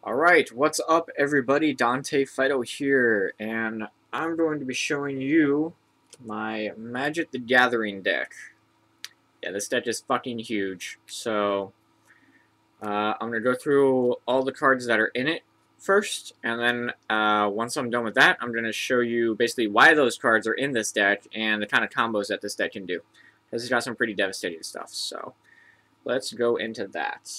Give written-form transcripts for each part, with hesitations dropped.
Alright, what's up everybody? Dante Fido here, and I'm going to be showing you my Magic the Gathering deck. Yeah, this deck is fucking huge, so I'm going to go through all the cards that are in it first, and then once I'm done with that, I'm going to show you basically why those cards are in this deck and the kind of combos that this deck can do. This has got some pretty devastating stuff, so let's go into that.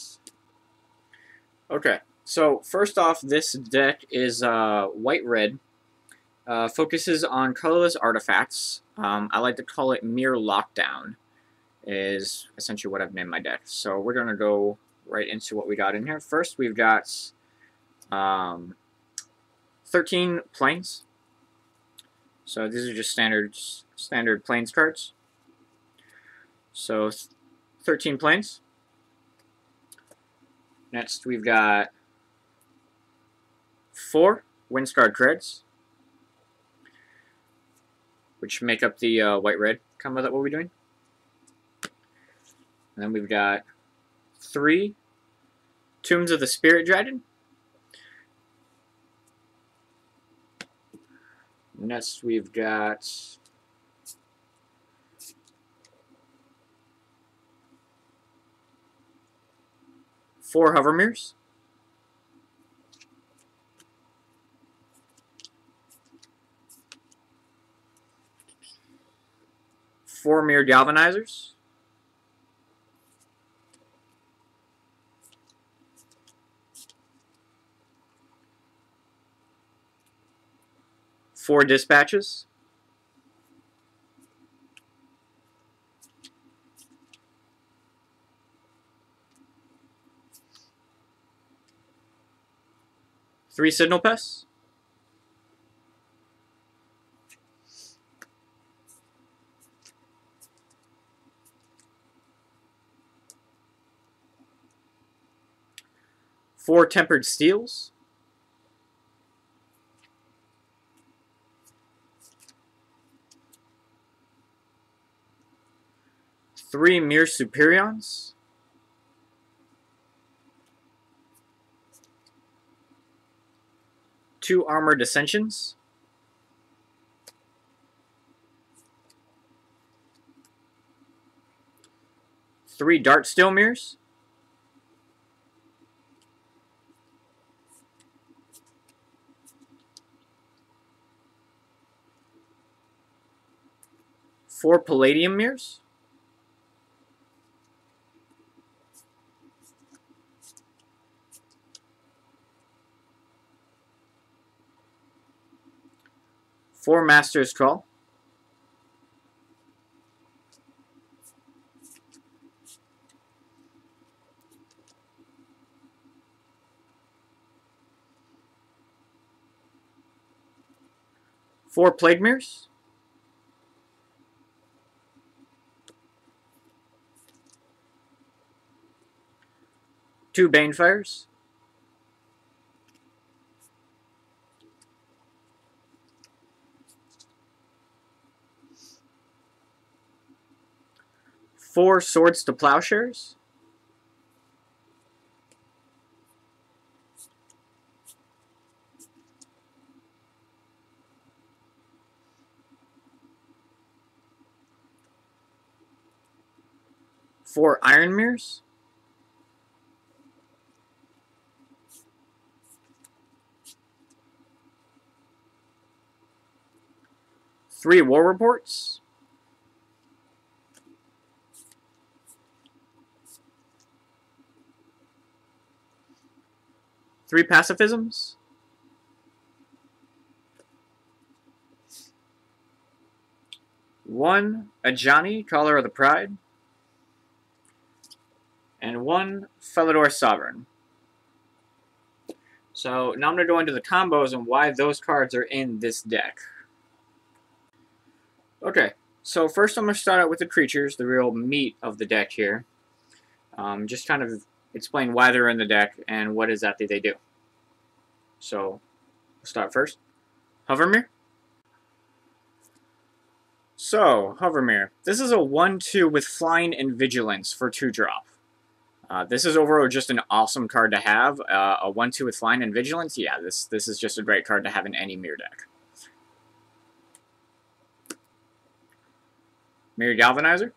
Okay. So first off, this deck is white-red. Focuses on colorless artifacts. I like to call it Mirror Lockdown, is essentially what I've named my deck. So we're going to go right into what we got in here. First, we've got 13 planes. So these are just standard planes cards. So 13 planes. Next, we've got 4 Windscarred Treads, which make up the white-red combo that we'll be doing. And then we've got 3 Tombs of the Spirit Dragon. Next, we've got 4 Hovermeres. 4 Mirror Galvanizers. 4 Dispatches. 3 Signal Pests. 4 Tempered Steels. 3 Mirror Superions. 2 Armored Ascensions. 3 Darksteel Mirrors. 4 Palladium Mirrors. 4 Master's Crawl. 4 Plague Mirrors. 2 Banefires. 4 Swords to Plowshares. 4 Iron Mirrors. 3 War Reports. 3 Pacifisms. 1 Ajani, Caller of the Pride. And 1 Felidor Sovereign. So now I'm going to go into the combos and why those cards are in this deck. Okay, so first I'm going to start out with the creatures, the real meat of the deck here. Just kind of explain why they're in the deck and what exactly they do. So, we'll start first. Hovermere. So, Hovermere. This is a 1-2 with Flying and Vigilance for 2 drop. This is overall just an awesome card to have. A 1/2 with Flying and Vigilance. Yeah, this is just a great card to have in any Mirror deck. Mirror Galvanizer.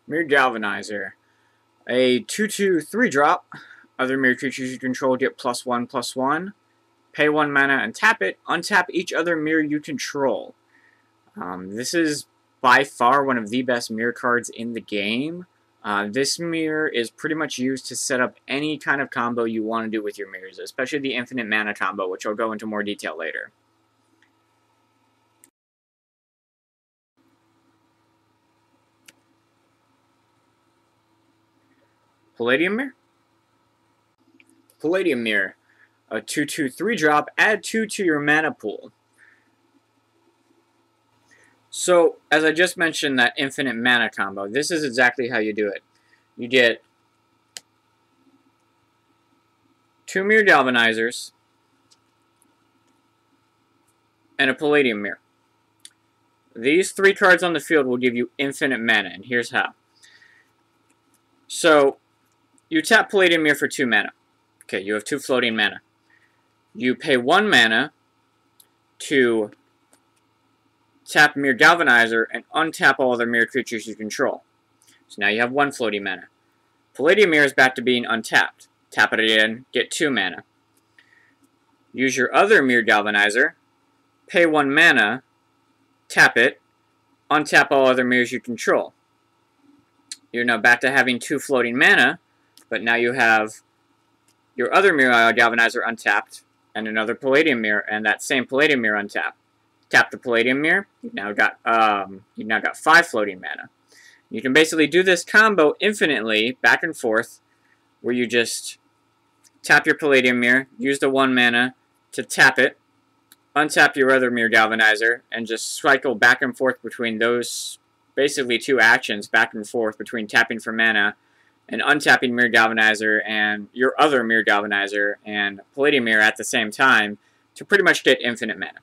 Mirror Galvanizer. A 2/2 3-drop. Other mirror creatures you control get +1/+1. Pay 1 mana and tap it. Untap each other mirror you control. This is by far one of the best mirror cards in the game. This mirror is pretty much used to set up any kind of combo you want to do with your mirrors, especially the infinite mana combo, which I'll go into more detail later. Palladium Mirror. Palladium Mirror. A 2/2 3-drop, add 2 to your mana pool. So, as I just mentioned, that infinite mana combo, this is exactly how you do it. You get 2 Mirror Galvanizers and a Palladium Mirror. These 3 cards on the field will give you infinite mana, and here's how. So, you tap Palladium Mirror for 2 mana. Okay, you have 2 floating mana. You pay 1 mana to tap Mirror Galvanizer and untap all other mirror creatures you control. So now you have 1 floating mana. Palladium Mirror is back to being untapped. Tap it again, get 2 mana. Use your other Mirror Galvanizer, pay 1 mana, tap it, untap all other mirrors you control. You're now back to having 2 floating mana, but now you have your other Mirror Galvanizer untapped, and another Palladium Mirror, and that same Palladium Mirror untapped. Tap the Palladium Mirror, you've now got 5 floating mana. You can basically do this combo infinitely, back and forth, where you just tap your Palladium Mirror, use the 1 mana to tap it, untap your other Mirror Galvanizer, and just cycle back and forth between those basically 2 actions, back and forth between tapping for mana and untapping Mirror Galvanizer and your other Mirror Galvanizer and Palladium Mirror at the same time to pretty much get infinite mana.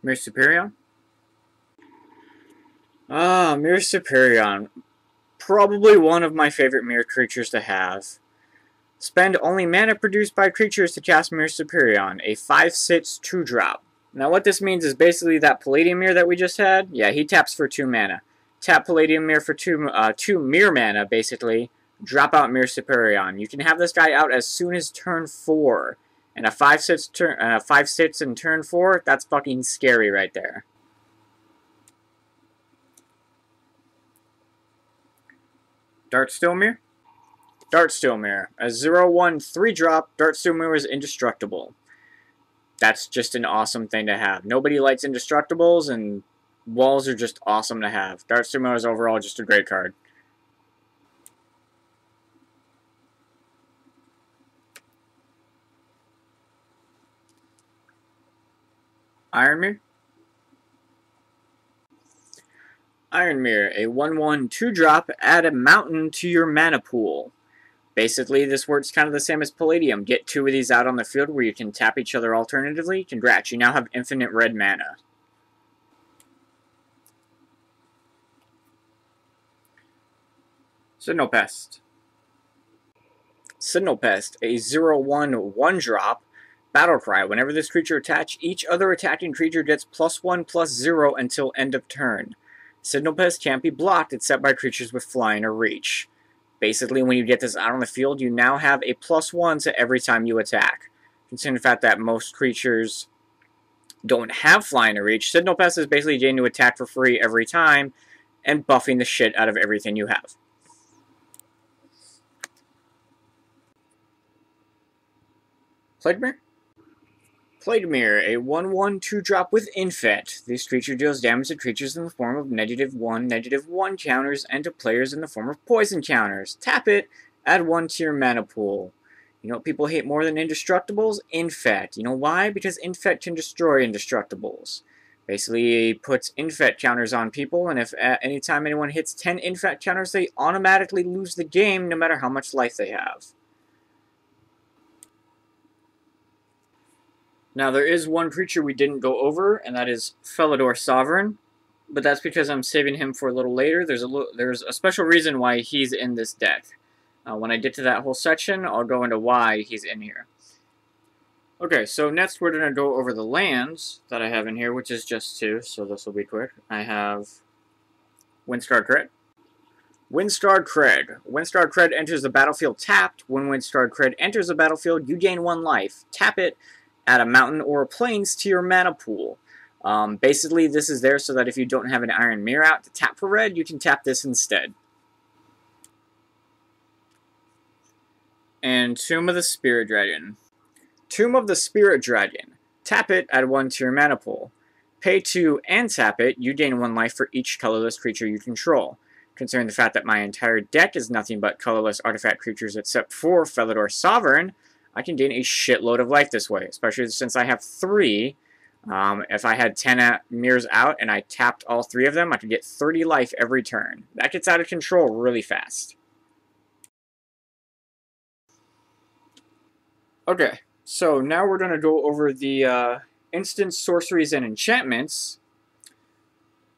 Mirror Superion? Mirror Superion. Probably one of my favorite mirror creatures to have. Spend only mana produced by creatures to cast Mirror Superion, a 5/6 2-drop. Now what this means is basically that Palladium Mirror that we just had, yeah, he taps for 2 mana. Tap Palladium Mirror for 2 mirror mana, basically. Drop out Mirror Superion. You can have this guy out as soon as turn 4. And a 5/6 in turn 4, that's fucking scary right there. Darksteel Mirror? Darksteel Mirror. A 0/1 3-drop, Darksteel Mirror is indestructible. That's just an awesome thing to have. Nobody likes indestructibles, and walls are just awesome to have. Darksteel Mirror is overall just a great card. Iron Mirror? Iron Mirror, a 1/1 2-drop, add a mountain to your mana pool. Basically, this works kind of the same as Palladium. Get 2 of these out on the field where you can tap each other alternatively. Congrats, you now have infinite red mana. Signal Pest. Signal Pest, a 0/1 1-drop, Battle Cry. Whenever this creature attacks, each other attacking creature gets +1/+0 until end of turn. Signal Pest can't be blocked except by creatures with Flying or Reach. Basically, when you get this out on the field, you now have a +1 to every time you attack. Considering the fact that most creatures don't have Flying or Reach, Signal Pest is basically getting to attack for free every time and buffing the shit out of everything you have. Plague Mirror? Plague Mirror, a 1/1 2-drop with Infect. This creature deals damage to creatures in the form of -1/-1 counters and to players in the form of poison counters. Tap it, add 1 to your mana pool. You know what people hate more than indestructibles? Infect. You know why? Because Infect can destroy indestructibles. Basically, it puts Infect counters on people, and if at any time anyone hits 10 Infect counters, they automatically lose the game no matter how much life they have. Now, there is one creature we didn't go over, and that is Felidor Sovereign. but that's because I'm saving him for a little later. There's a special reason why he's in this deck. When I get to that whole section, I'll go into why he's in here. Okay, so next we're going to go over the lands that I have in here, which is just 2, so this will be quick. I have Windscarred Craig. Windscarred Craig. Windscarred Craig enters the battlefield tapped. When Windscarred Craig enters the battlefield, you gain 1 life. Tap it, add a mountain or plains to your mana pool. Basically, this is there so that if you don't have an Iron Mirror out to tap for red, you can tap this instead. And Tomb of the Spirit Dragon. Tomb of the Spirit Dragon. Tap it, add 1 to your mana pool. Pay 2 and tap it, you gain 1 life for each colorless creature you control. Considering the fact that my entire deck is nothing but colorless artifact creatures except for Felidor Sovereign, I can gain a shitload of life this way, especially since I have 3. If I had 10 mirrors out and I tapped all 3 of them, I could get 30 life every turn. That gets out of control really fast. Okay, so now we're going to go over the instant sorceries and enchantments.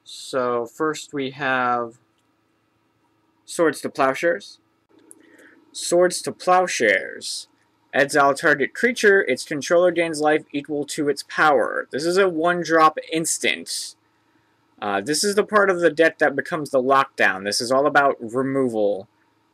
So first we have Swords to Plowshares. Swords to Plowshares. Exile target creature, its controller gains life equal to its power. This is a 1-drop instant. This is the part of the deck that becomes the lockdown. This is all about removal.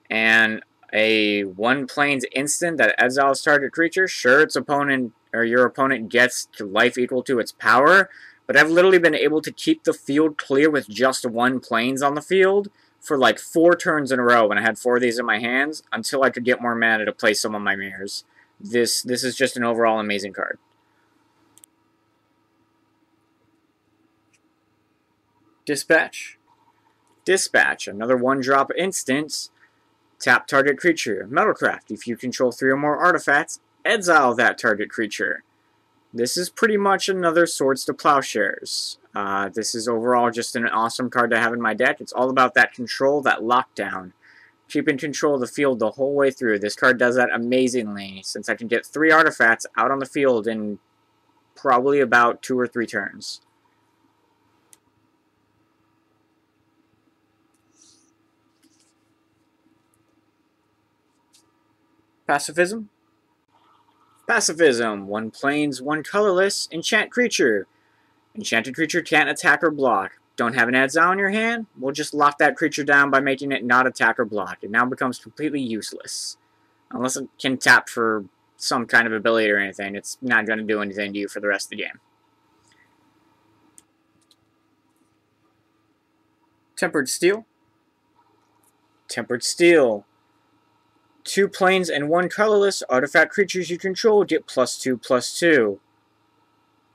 And a 1 plains instant that exiles target creature, sure, its opponent or your opponent gets life equal to its power, but I've literally been able to keep the field clear with just 1 plains on the field for like 4 turns in a row when I had 4 of these in my hands until I could get more mana to play some of my mirrors. This is just an overall amazing card. Dispatch. Dispatch, another 1-drop instance. Tap target creature. Metalcraft. If you control 3 or more artifacts, exile that target creature. This is pretty much another Swords to Plowshares. This is overall just an awesome card to have in my deck. It's all about that control, that lockdown. Keeping control of the field the whole way through. This card does that amazingly, since I can get 3 artifacts out on the field in probably about 2 or 3 turns. Pacifism. Pacifism. 1 plains, 1 colorless, enchant creature. Enchanted creature can't attack or block. Don't have an exile in your hand? We'll just lock that creature down by making it not attack or block. It now becomes completely useless. Unless it can tap for some kind of ability or anything, it's not going to do anything to you for the rest of the game. Tempered Steel. Tempered Steel. 2 plains and 1 colorless artifact creatures you control get +2/+2.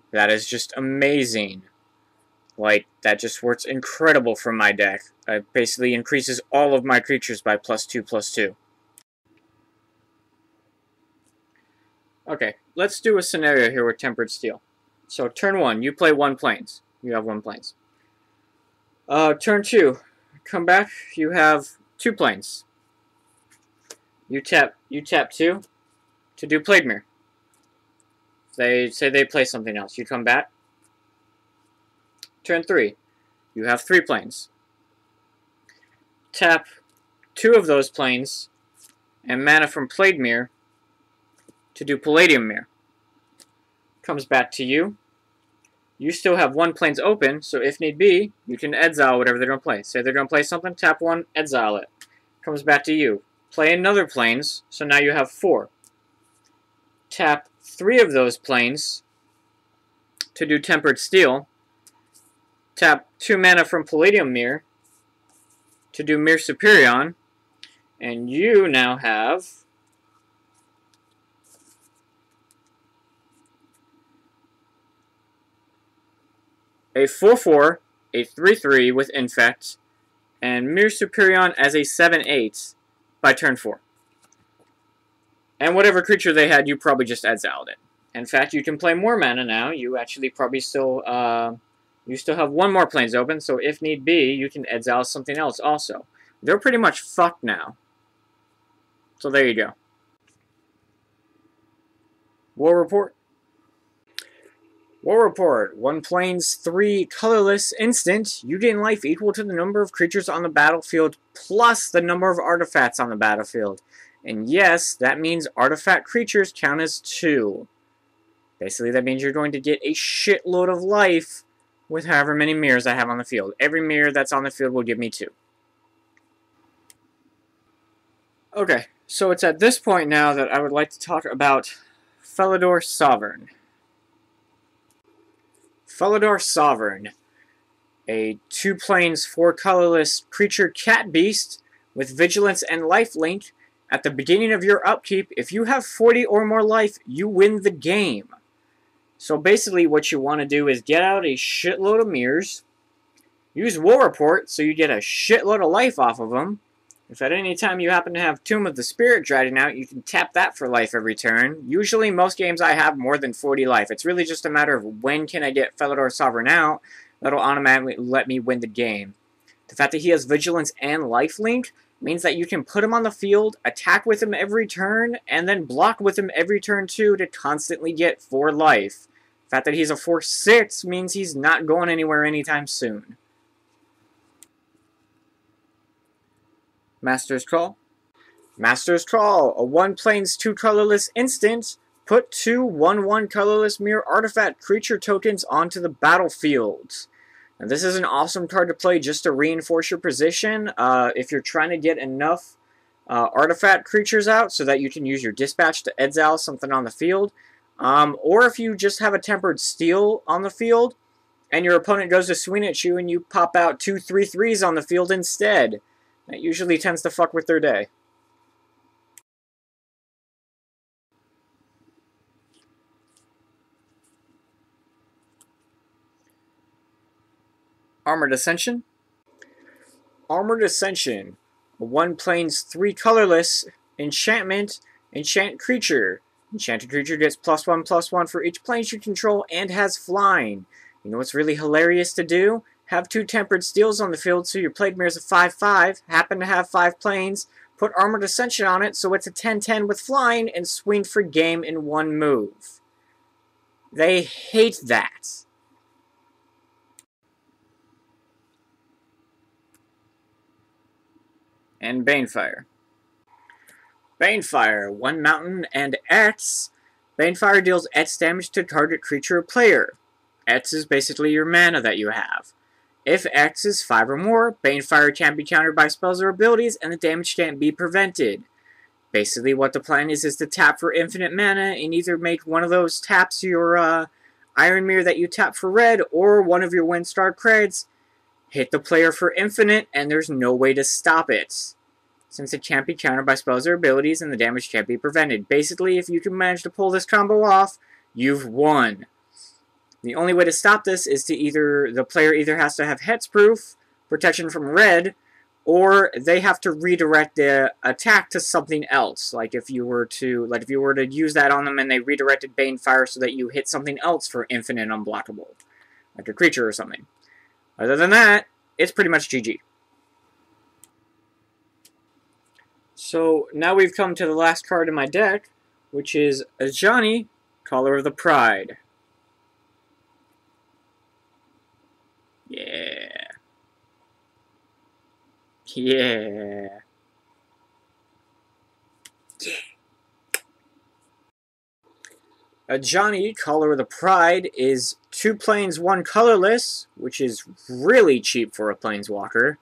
That is just amazing. Like, that just works incredible for my deck. It basically increases all of my creatures by +2/+2. Okay, let's do a scenario here with Tempered Steel. So, turn 1, you play 1 plains. You have 1 plains. Turn 2, come back, you have 2 plains. You tap 2 to do Plaidmere. They say they play something else. You come back. Turn 3. You have 3 plains. Tap 2 of those plains and mana from Plaidmere to do Palladium Mirror. Comes back to you. You still have 1 plains open, so if need be, you can exile whatever they're going to play. Say they're going to play something, tap 1, exile it. Comes back to you. Play another plains, so now you have 4. Tap 3 of those plains to do Tempered Steel. Tap 2 mana from Palladium Mirror to do Myr Superion, and you now have a 4/4, a 3/3 with Infect, and Myr Superion as a 7/8 by turn 4. And whatever creature they had, you probably just exiled it. In fact, you can play more mana now. You actually probably still you still have 1 more plains open, so if need be, you can exile something else also. They're pretty much fucked now. So there you go. War Report. War Report. 1 plains, 3 colorless instant. You gain life equal to the number of creatures on the battlefield plus the number of artifacts on the battlefield. And yes, that means artifact creatures count as 2. Basically, that means you're going to get a shitload of life with however many mirrors I have on the field. Every mirror that's on the field will give me 2. Okay, so it's at this point now that I would like to talk about Felidar Sovereign. Felidar Sovereign, a 2 plains, 4 colorless creature cat beast with vigilance and lifelink. At the beginning of your upkeep, if you have 40 or more life, you win the game. So basically what you want to do is get out a shitload of mirrors, use War Report so you get a shitload of life off of them. If at any time you happen to have Tomb of the Spirit Dragon out, you can tap that for life every turn. Usually most games I have more than 40 life. It's really just a matter of when can I get Felidar Sovereign out that'll automatically let me win the game. The fact that he has Vigilance and Lifelink means that you can put him on the field, attack with him every turn, and then block with him every turn too to constantly get 4 life. The fact that he's a 4/6 means he's not going anywhere anytime soon. Master's Crawl. Master's Crawl, a 1 plains, 2 colorless instant. Put 2 1/1 colorless mirror artifact creature tokens onto the battlefield. Now, this is an awesome card to play just to reinforce your position if you're trying to get enough artifact creatures out so that you can use your dispatch to exile something on the field. Or if you just have a tempered steel on the field and your opponent goes to swing at you and you pop out 2 3/3s on the field instead. That usually tends to fuck with their day. Armored Ascension. Armored Ascension, a 1 plains, 3 colorless enchantment, enchant creature. Enchanted creature gets +1/+1 for each planes you control and has flying. You know what's really hilarious to do? Have 2 tempered steels on the field so your Plague Mirror is a 5/5, happen to have 5 planes, put Armored Ascension on it so it's a 10/10 with flying, and swing for game in 1 move. They hate that. And Banefire. Banefire, 1 mountain and X. Banefire deals X damage to target creature or player. X is basically your mana that you have. If X is 5 or more, Banefire can't be countered by spells or abilities, and the damage can't be prevented. Basically, what the plan is to tap for infinite mana, and either make one of those taps your Iron Mirror that you tap for red, or one of your Windstar creds, hit the player for infinite, and there's no way to stop it, since it can't be countered by spells or abilities, and the damage can't be prevented. Basically, if you can manage to pull this combo off, you've won. The only way to stop this is to the player either has to have hexproof, protection from red, or they have to redirect the attack to something else. Like if you were to use that on them and they redirected Banefire so that you hit something else for infinite unblockable, like a creature or something. Other than that, it's pretty much GG. So now we've come to the last card in my deck, which is Ajani, Caller of the Pride. Yeah. Yeah. Yeah. Ajani, Caller of the Pride, is 2 plains, 1 colorless, which is really cheap for a planeswalker.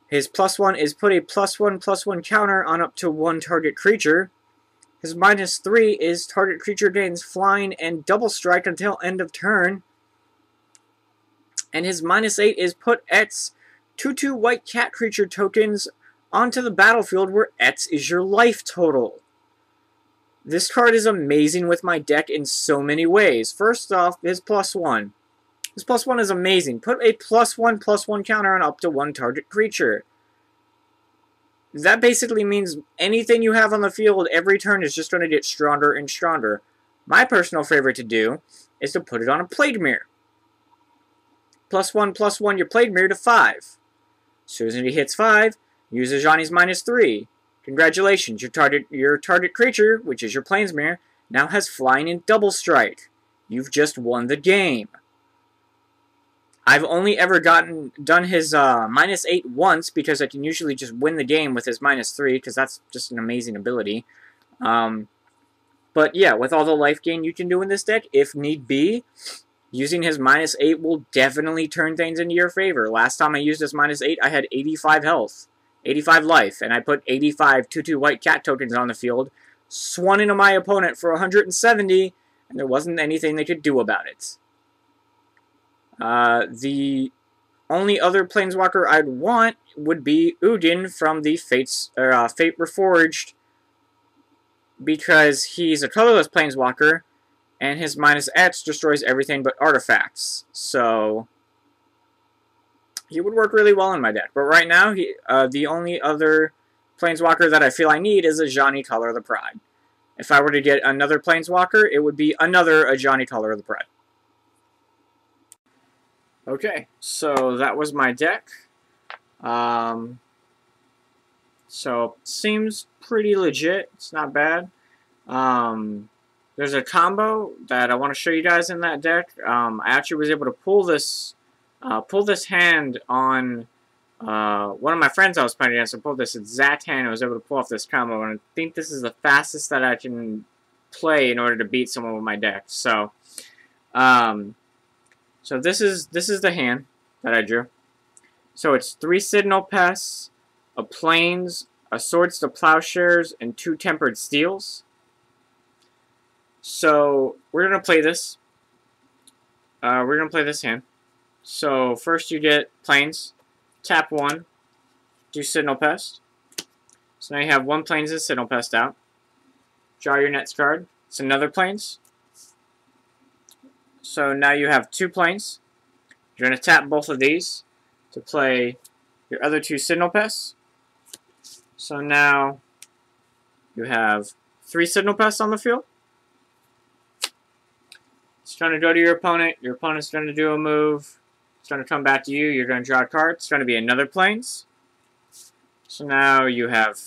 His +1 is put a +1/+1 counter on up to 1 target creature. His -3 is target creature gains flying and double strike until end of turn. And his -8 is put X 2/2 white cat creature tokens onto the battlefield where X is your life total. This card is amazing with my deck in so many ways. First off, his +1. His +1 is amazing. Put a +1/+1 counter on up to 1 target creature. That basically means anything you have on the field every turn is just going to get stronger and stronger. My personal favorite to do is to put it on a Plague Mirror. +1/+1 your Plague Mirror to 5. As soon as he hits 5, use Ajani's -3. Congratulations, your target creature, which is your Plains Mirror, now has flying and double strike. you've just won the game. I've only ever done his -8 once, because I can usually just win the game with his -3, because that's just an amazing ability. But yeah, with all the life gain you can do in this deck, if need be, using his -8 will definitely turn things into your favor. Last time I used his -8, I had 85 health, 85 life, and I put 85 2/2 white cat tokens on the field, swung into my opponent for 170, and there wasn't anything they could do about it. The only other Planeswalker I'd want would be Ugin from the Fate Reforged, because he's a colorless Planeswalker, and his -X destroys everything but artifacts. So he would work really well in my deck. But right now, the only other Planeswalker that I feel I need is Ajani, Color of the Pride. If I were to get another Planeswalker, it would be another Ajani, Color of the Pride. Okay, so that was my deck. So, seems pretty legit. It's not bad. There's a combo that I want to show you guys in that deck. I actually was able to pull this hand on one of my friends I was playing against. I pulled this exact hand. I was able to pull off this combo, and I think this is the fastest that I can play in order to beat someone with my deck. So, so this is the hand that I drew. So it's 3 Signal Pests, a Plains, a Swords to Plowshares, and 2 Tempered Steels. So we're gonna play this. We're gonna play this hand. So first you get Plains, tap 1, do Signal Pest. So now you have 1 Plains and Signal Pest out. Draw your next card. It's another Plains. So now you have 2 Plains. You're going to tap both of these to play your other 2 Signal Pests. So now you have 3 Signal Pests on the field. It's going to go to your opponent. Your opponent's going to do a move. It's going to come back to you. You're going to draw a card. It's going to be another Plains. So now you have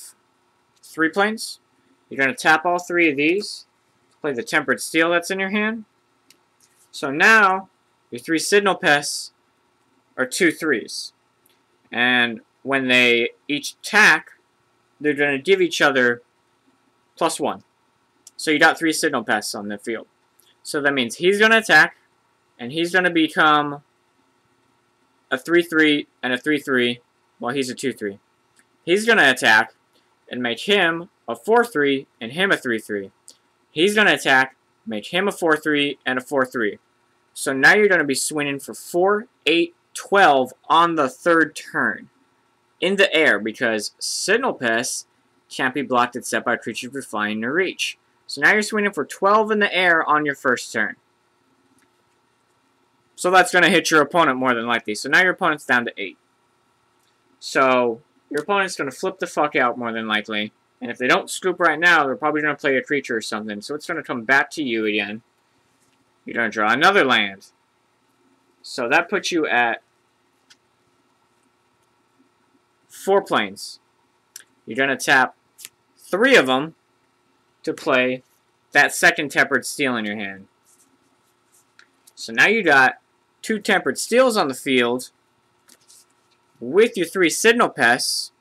3 Plains. You're going to tap all 3 of these to play the Tempered Steel that's in your hand. So now, your 3 Signal Pests are 2 3s. And when they each attack, they're going to give each other +1. So you got 3 Signal Pests on the field. So that means he's going to attack, and he's going to become a 3/3 and a 3/3, while he's a 2/3. He's going to attack and make him a 4/3 and him a 3/3. He's going to attack, make him a 4/3 and a 4/3. So now you're going to be swinging for 4, 8, 12 on the 3rd turn in the air, because Signal Pests can't be blocked except by creatures with flying or reach. So now you're swinging for 12 in the air on your 1st turn. So that's going to hit your opponent more than likely. So now your opponent's down to 8. So your opponent's going to flip the fuck out more than likely. And if they don't scoop right now, they're probably going to play a creature or something. So it's going to come back to you again. You're going to draw another land. So that puts you at 4 Plains. You're going to tap 3 of them to play that 2nd Tempered Steel in your hand. So now you got 2 Tempered Steels on the field with your 3 Signal Pests,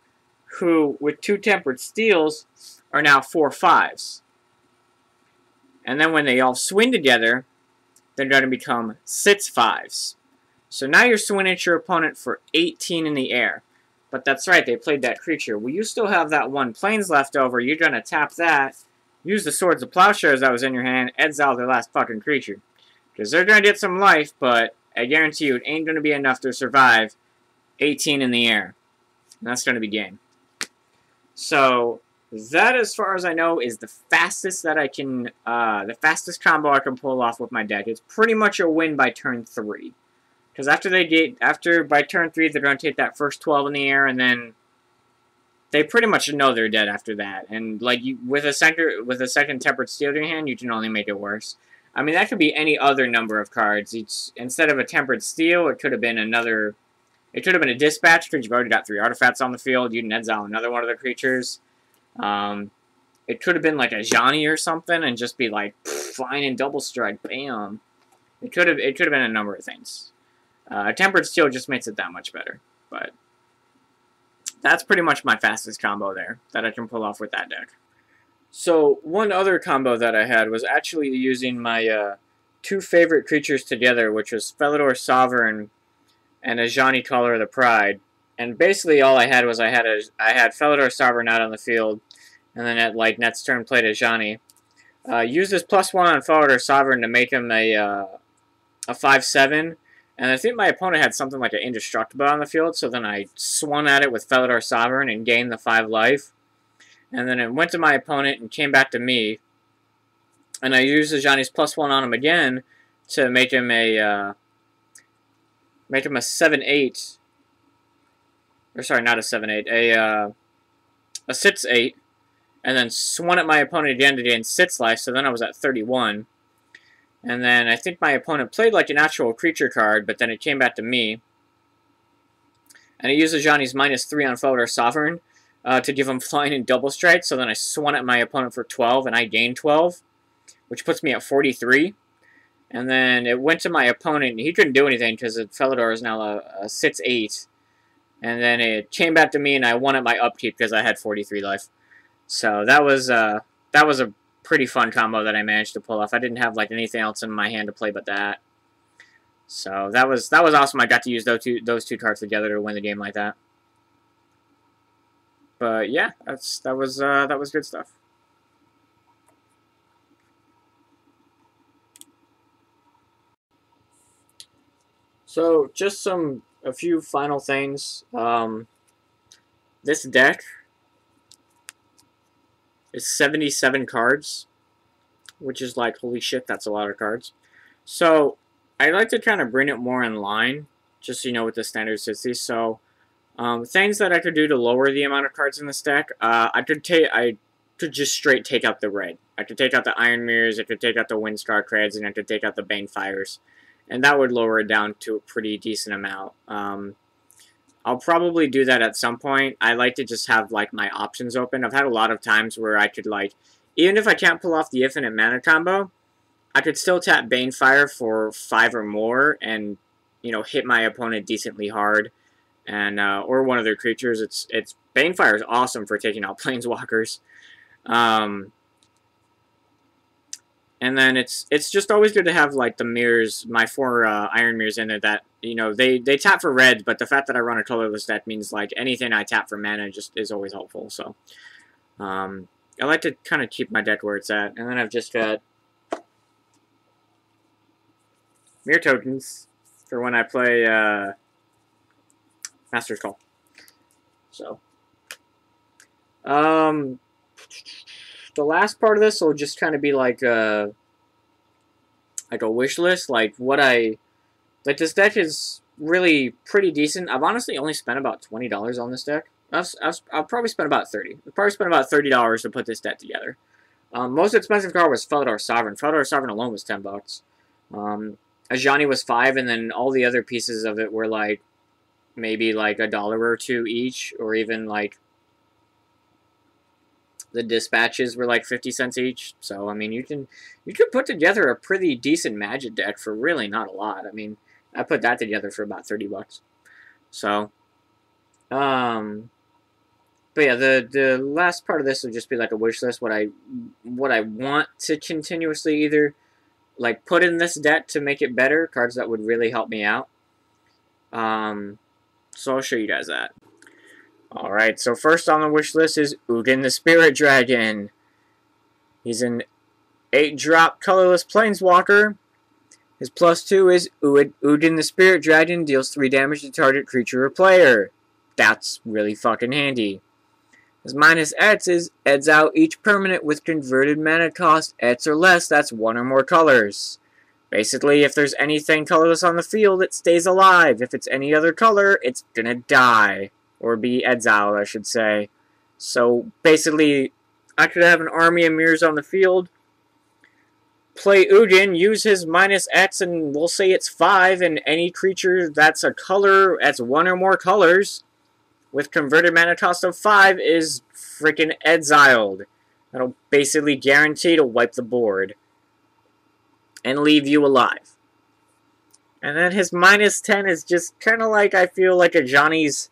who, with 2 Tempered Steels, are now 4 5s. And then when they all swing together, they're going to become 6 5s. So now you're swinging at your opponent for 18 in the air. But that's right, they played that creature. Well, you still have that 1 Plains left over. You're going to tap that, use the Swords of Plowshares that was in your hand, exile their last fucking creature. Because they're going to get some life, but I guarantee you it ain't going to be enough to survive 18 in the air. And that's going to be game. So that, as far as I know, is the fastest that I can, the fastest combo I can pull off with my deck. It's pretty much a win by turn 3. Because by turn 3, they're going to take that first 12 in the air, and then they pretty much know they're dead after that. And like with a second Tempered Steel in your hand, you can only make it worse. I mean, that could be any other number of cards. Instead of a Tempered Steel, it could have been another. It could have been a Dispatch, because you've already got 3 artifacts on the field. You can exile another one of the creatures. it could have been like a Johnny or something, and just be like flying in double strike, bam. It could have been a number of things. Tempered Steel just makes it that much better, but that's pretty much my fastest combo there that I can pull off with that deck. So one other combo that I had was actually using my two favorite creatures together, which was Felidar Sovereign and Ajani Caller of the Pride. And basically all I had was I had Felidar Sovereign out on the field, and then at like next turn played Ajani. Used this +1 on Felidar Sovereign to make him a 5/7. And I think my opponent had something like an Indestructible on the field, so then I swung at it with Felidar Sovereign and gained the 5 life. And then it went to my opponent and came back to me. And I used Ajani's +1 on him again to make him a 7/8. Or sorry, not a 7/8, a 6/8. And then swung at my opponent again to gain 6 life, so then I was at 31. And then I think my opponent played like an actual creature card, but then it came back to me. And I used Ajani's -3 on Felidar Sovereign to give him flying in double strike, so then I swung at my opponent for 12, and I gained 12, which puts me at 43. And then it went to my opponent, and he couldn't do anything because Felidar is now a 6/8. And then it came back to me, and I won at my upkeep because I had 43 life. So that was a pretty fun combo that I managed to pull off. I didn't have like anything else in my hand to play but that. So that was awesome. I got to use those two cards together to win the game like that. But yeah, that was good stuff. So just a few final things. This deck is 77 cards, which is like, holy shit, that's a lot of cards. So I like to kind of bring it more in line, just, you know, with the standard 60. So things that I could do to lower the amount of cards in this deck, I could just straight take out the red. I could take out the Iron Mirrors, I could take out the Windscar Creds, and I could take out the Banefires. And that would lower it down to a pretty decent amount. I'll probably do that at some point. I like to just have, like, my options open. I've had a lot of times where I could, like, even if I can't pull off the Infinite Mana combo, I could still tap Banefire for 5 or more and, you know, hit my opponent decently hard. And, or one of their creatures. Banefire is awesome for taking out Planeswalkers. And then it's just always good to have, like, the mirrors, my 4 Iron Mirrors in there that, you know, they tap for red, but the fact that I run a colorless deck means, like, anything I tap for mana just is always helpful. So I like to kind of keep my deck where it's at. And then I've just got mirror tokens for when I play Master's Call. So the last part of this will just kind of be like a wish list, like this deck is really pretty decent. I've honestly only spent about $20 on this deck. I'll probably spend about $30. I've probably spent about $30 to put this deck together. Most expensive card was Felidar Sovereign. Felidar Sovereign alone was $10. Ajani was $5, and then all the other pieces of it were like maybe like $1 or $2 each, or even like the dispatches were like 50 cents each. So I mean, you could put together a pretty decent Magic deck for really not a lot. I mean, I put that together for about $30. So, but yeah, the last part of this will just be like a wish list. What I want to continuously either like put in this deck to make it better, cards that would really help me out. So I'll show you guys that. Alright, so first on the wish list is Ugin the Spirit Dragon. He's an 8-drop colorless planeswalker. His +2 is Ugin the Spirit Dragon deals 3 damage to target creature or player. That's really fucking handy. His -X is Ed's out each permanent with converted mana cost X or less, that's 1 or more colors. Basically, if there's anything colorless on the field, it stays alive. If it's any other color, it's gonna die. Or be exiled, I should say. So, basically, I could have an army of mirrors on the field, play Ugin, use his -X, and we'll say it's 5, and any creature that's a color, that's 1 or more colors, with converted mana cost of 5, is freaking exiled. That'll basically guarantee to wipe the board and leave you alive. And then his -10 is just kind of like, I feel like a Johnny's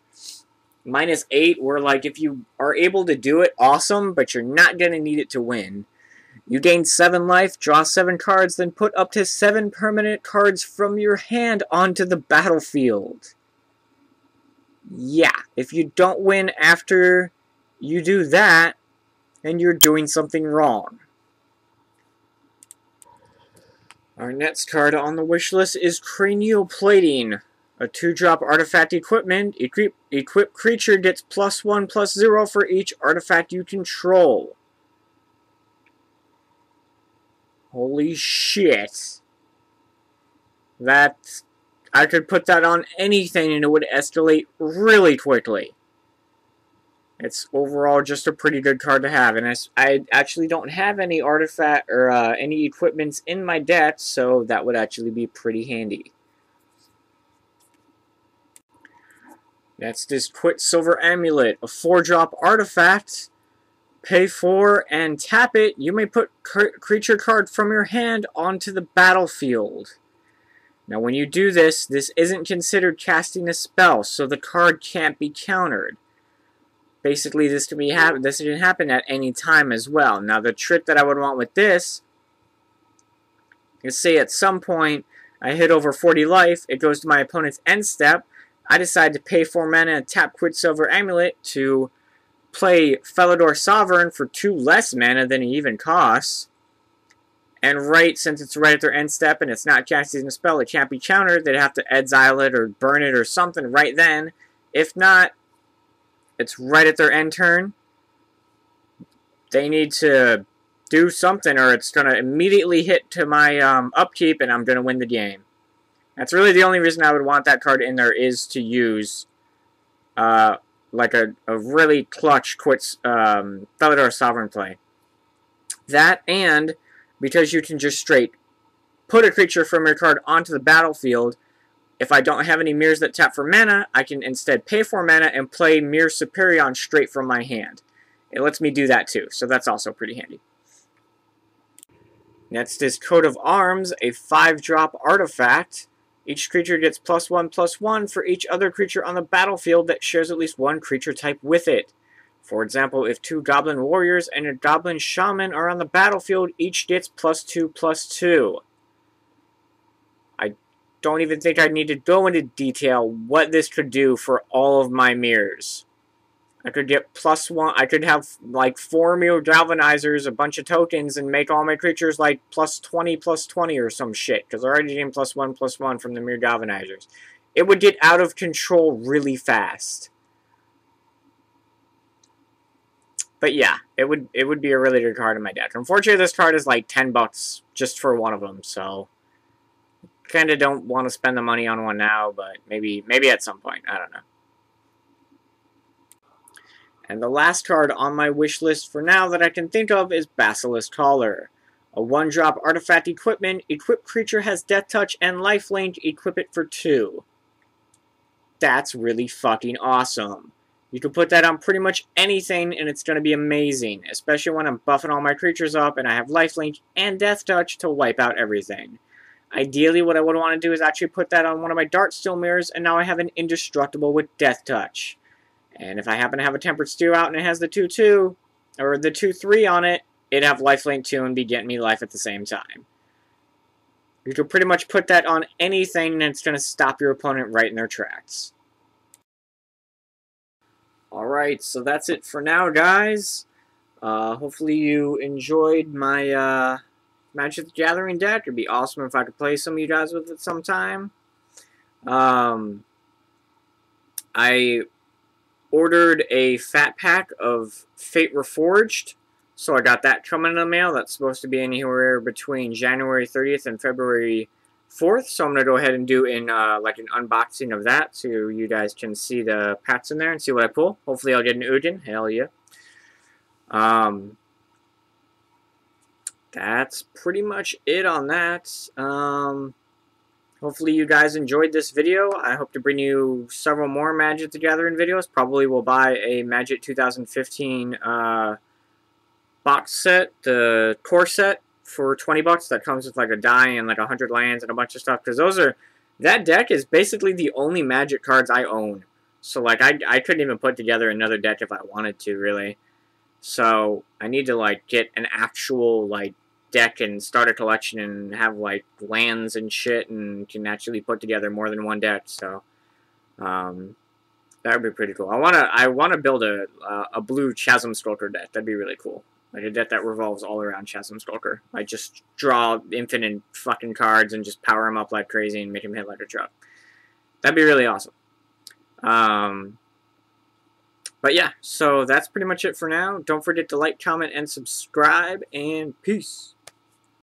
-8, where like if you are able to do it, awesome, but you're not going to need it to win. You gain 7 life, draw 7 cards, then put up to 7 permanent cards from your hand onto the battlefield. Yeah, if you don't win after you do that, then you're doing something wrong. Our next card on the wish list is Cranioplating. A 2-drop artifact equipment. Equipped creature gets +1/+0 for each artifact you control. Holy shit. That, I could put that on anything and it would escalate really quickly. It's overall just a pretty good card to have, and I actually don't have any artifact or any equipments in my deck, so that would actually be pretty handy. Next is Quicksilver Amulet, a 4-drop artifact. Pay 4 and tap it. You may put creature card from your hand onto the battlefield. Now when you do this, this isn't considered casting a spell, so the card can't be countered. Basically, this can happen at any time as well. Now the trick that I would want with this is, say at some point I hit over 40 life, it goes to my opponent's end step, I decide to pay 4 mana and tap Quicksilver Amulet to play Felidar Sovereign for 2 less mana than it even costs. And since it's right at their end step and it's not casting a spell, it can't be countered. They'd have to exile it or burn it or something right then. If not, it's right at their end turn. They need to do something or it's going to immediately hit to my upkeep and I'm going to win the game. That's really the only reason I would want that card in there, is to use like a really clutch Felidar Sovereign play. That, and because you can just straight put a creature from your card onto the battlefield. If I don't have any mirrors that tap for mana, I can instead pay 4 mana and play Mirror Superion straight from my hand. It lets me do that too, so that's also pretty handy. Next is Coat of Arms, a 5-drop artifact. Each creature gets +1/+1 for each other creature on the battlefield that shares at least one creature type with it. For example, if 2 Goblin Warriors and a Goblin Shaman are on the battlefield, each gets +2/+2. I don't even think I need to go into detail what this could do for all of my mirrors. I could get +1, I could have like 4 Mirror Galvanizers, a bunch of tokens, and make all my creatures like +20/+20 or some shit, because I already getting +1/+1 from the Mirror Galvanizers. It would get out of control really fast. But yeah, it would be a really good card in my deck. Unfortunately, this card is like $10 just for one of them, so kind of don't want to spend the money on one now, but maybe at some point. I don't know. And the last card on my wish list for now that I can think of is Basilisk Collar. A 1-drop artifact equipment. Equipped creature has Death Touch and Lifelink. Equip it for 2. That's really fucking awesome. You can put that on pretty much anything and it's going to be amazing. Especially when I'm buffing all my creatures up and I have Lifelink and Death Touch to wipe out everything. Ideally, what I would want to do is actually put that on one of my Darksteel mirrors, and now I have an Indestructible with Death Touch. And if I happen to have a Tempered Steel out and it has the 2/2, or the 2/3 on it, it'd have Lifelink 2 and be getting me life at the same time. You could pretty much put that on anything and it's going to stop your opponent right in their tracks. Alright, so that's it for now, guys. Hopefully you enjoyed my Magic the Gathering deck. It'd be awesome if I could play some of you guys with it sometime. I ordered a fat pack of Fate Reforged, so I got that coming in the mail. That's supposed to be anywhere between January 30th and February 4th, so I'm going to go ahead and do like an unboxing of that so you guys can see the packs in there and see what I pull. Hopefully I'll get an Ugin. Hell yeah. That's pretty much it on that. Hopefully you guys enjoyed this video. I hope to bring you several more Magic the Gathering videos. Probably will buy a Magic 2015 box set, the core set for 20 bucks that comes with like a die and like 100 lands and a bunch of stuff, because that deck is basically the only Magic cards I own. So like I couldn't even put together another deck if I wanted to, really. So I need to like get an actual like deck and start a collection and have like lands and shit and can actually put together more than one deck. So that would be pretty cool. I wanna build a blue Chasm Skulker deck. That'd be really cool. Like a deck that revolves all around Chasm Skulker. I just draw infinite fucking cards and just power him up like crazy and make him hit like a truck. That'd be really awesome. But yeah, so that's pretty much it for now. Don't forget to like, comment, and subscribe, and peace.